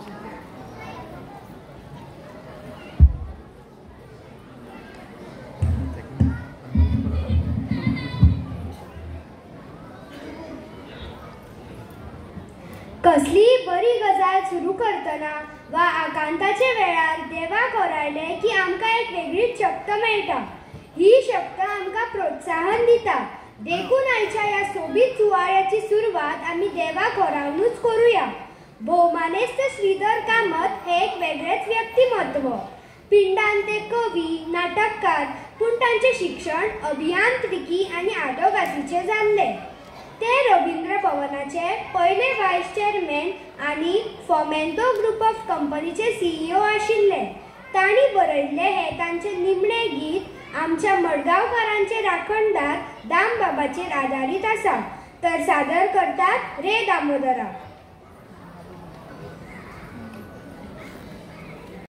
कसली बरी गजाल सुरू करतना वा आकांताचे वेळार देवाक ओरायले की आमकां एक वेगळीच शक्त मेळटा। ही शक्त आमकां प्रोत्साहन दिता। देखून आयच्या ह्या सोबीत सुवाळ्याची सुरवात आमी देवाक ओरावनूच करूया। भौमानेस्त श्रीधर कामत हे एक वेगळेच व्यक्तिमत्व। पिंडान ते कवी, नाटककार, पूण तांचे शिक्षण अभियांत्रिकी आनी आदोगादीचे जाल्ले। ते रवींद्र भवनाचे पहिले व्हायस चेअरमॅन आणि फॉमेंतो ग्रुप ऑफ कंपनीचे CEO आशिल्ले। तांणी बरयल्ले हे तांचे निमणे गीत आमच्या मडगांवकारांचे राखणदार दामबाबाचेर आदारीत आसा। तर सादर करतात रे दामोदरा।